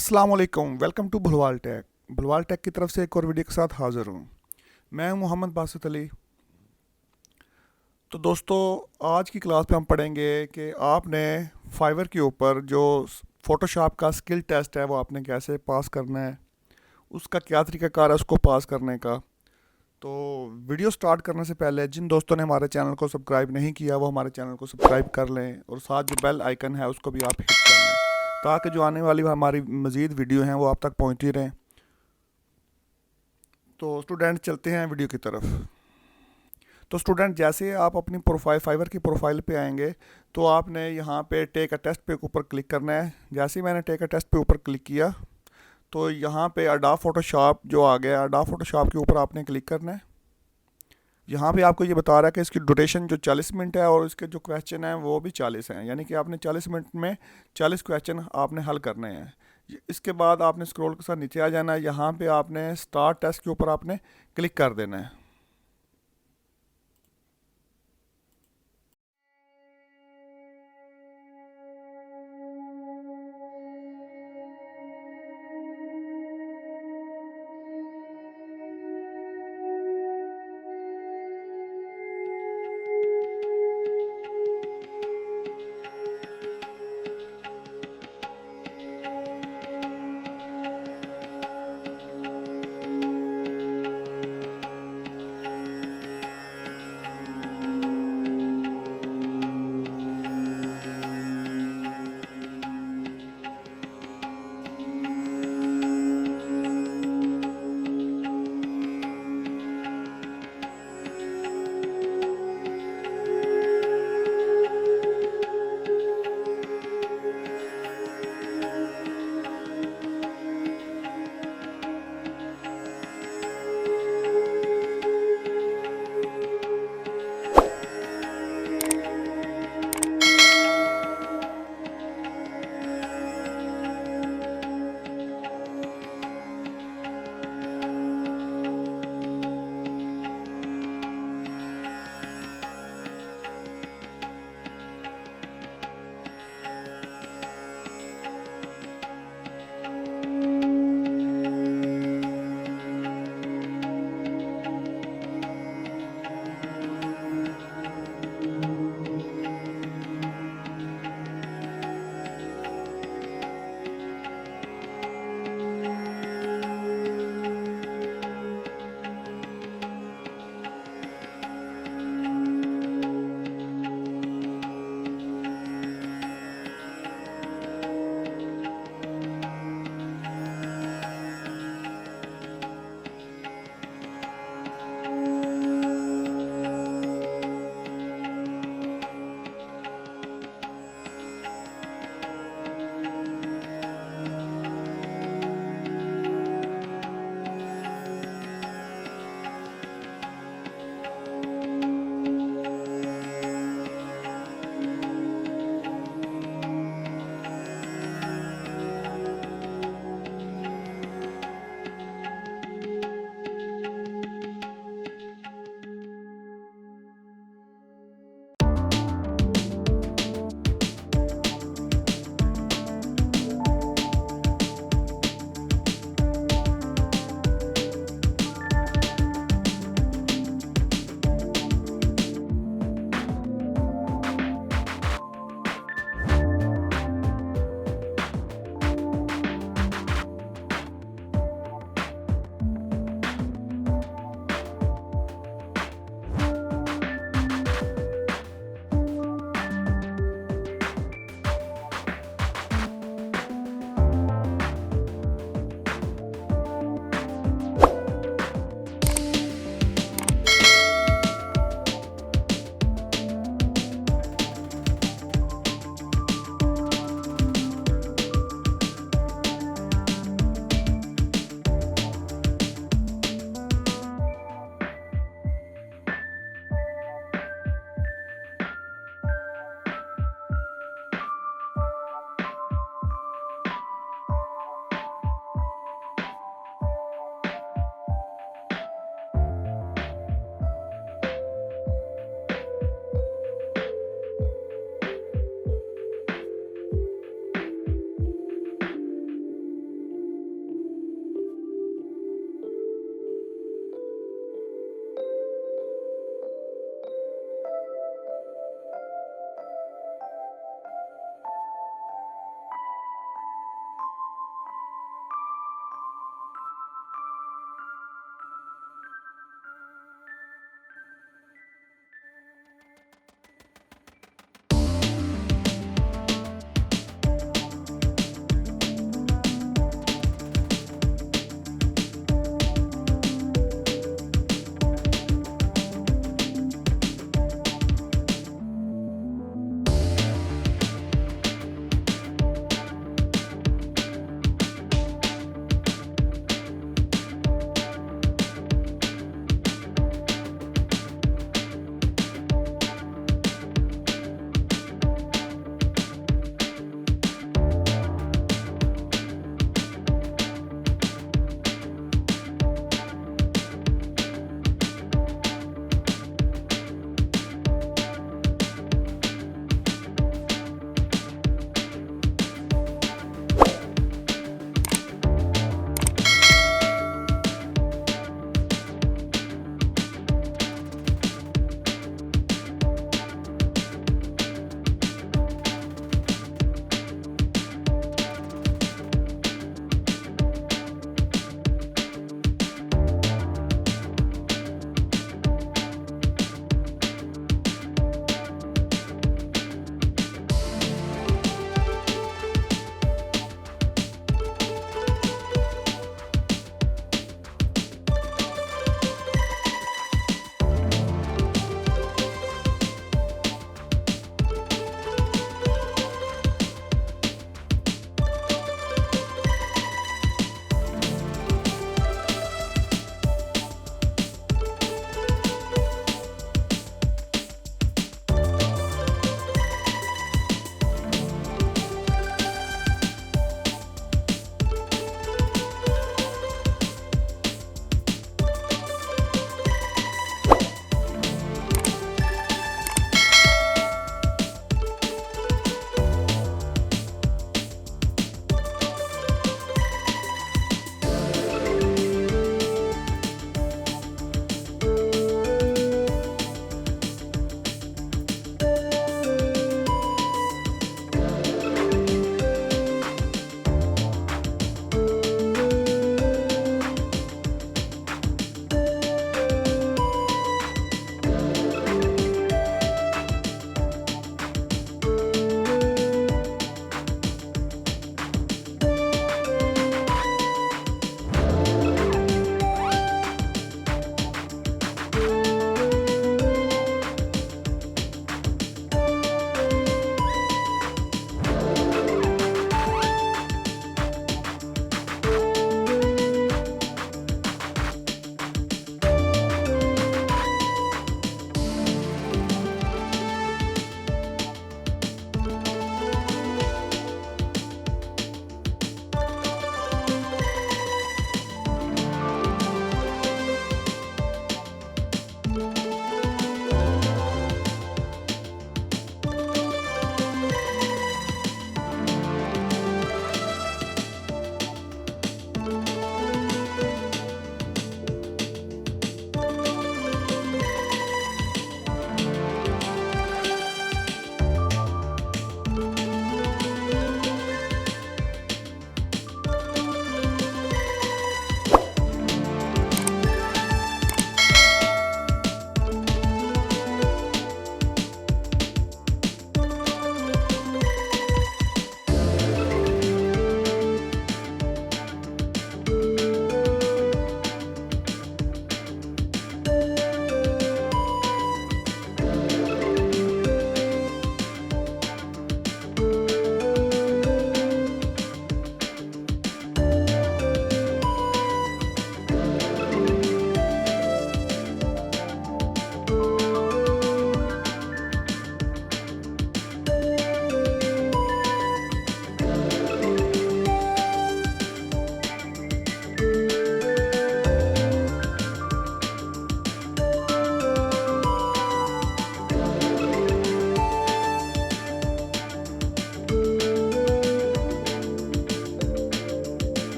अस्सलाम वालेकुम, welcome to भुलवाल take की तरफ से एक और वीडियो के साथ हाज़िर हूँ। मैं हूँ मोहम्मद बासित अली। तो दोस्तों, आज की क्लास पे हम पढ़ेंगे कि आपने फाइवर के ऊपर जो फ़ोटोशॉप का स्किल टेस्ट है वो आपने कैसे पास करना है, उसका क्या तरीक़ाकार है उसको पास करने का। तो वीडियो स्टार्ट करने से पहले जिन दोस्तों ने हमारे चैनल को सब्सक्राइब नहीं किया वो हमारे चैनल को सब्सक्राइब कर लें और साथ जो बेल आइकन है उसको भी आप हिट कर लें, ताकि जो आने वाली हमारी मज़ीद वीडियो हैं वो आप तक पहुँचती रहें। तो स्टूडेंट चलते हैं वीडियो की तरफ। तो स्टूडेंट, जैसे आप अपनी प्रोफाइल फाइवर की प्रोफाइल पे आएंगे तो आपने यहाँ पे टेक अ टेस्ट पे ऊपर क्लिक करना है। जैसे ही मैंने टेक अ टेस्ट पे ऊपर क्लिक किया तो यहाँ पे अडोब फोटोशॉप जो आ गया, अडोब फोटोशॉप के ऊपर आपने क्लिक करना है। यहाँ पे आपको ये बता रहा है कि इसकी ड्यूरेशन जो 40 मिनट है और इसके जो क्वेश्चन हैं वो भी 40 हैं, यानी कि आपने 40 मिनट में 40 क्वेश्चन आपने हल करने हैं। इसके बाद आपने स्क्रॉल के साथ नीचे आ जाना है। यहाँ पे आपने स्टार्ट टेस्ट के ऊपर आपने क्लिक कर देना है।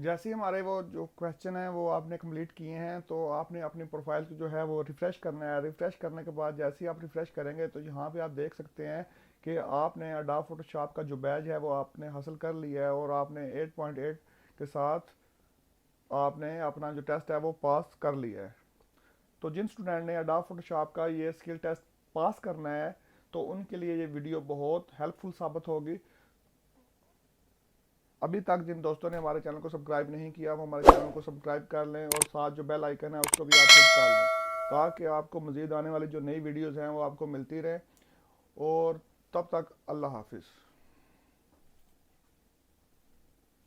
जैसे ही हमारे वो जो क्वेश्चन है वो आपने कंप्लीट किए हैं, तो आपने अपनी प्रोफाइल को जो है वो रिफ़्रेश करना है। रिफ़्रेश करने के बाद जैसे ही आप रिफ़्रेश करेंगे तो यहाँ पे आप देख सकते हैं कि आपने अडोब फोटोशॉप का जो बैज है वो आपने हासिल कर लिया है, और आपने 8.8 के साथ आपने अपना जो टेस्ट है वो पास कर लिया है। तो जिन स्टूडेंट ने अडोब फोटोशॉप का ये स्किल टेस्ट पास करना है तो उनके लिए ये वीडियो बहुत हेल्पफुल साबित होगी। अभी तक जिन दोस्तों ने हमारे चैनल को सब्सक्राइब नहीं किया वो हमारे चैनल को सब्सक्राइब कर लें, और साथ जो बेल आइकन है उसको भी आप हिट कर लें, ताकि आपको मज़ीद आने वाली जो नई वीडियोज़ हैं वो आपको मिलती रहे। और तब तक अल्लाह हाफिज़।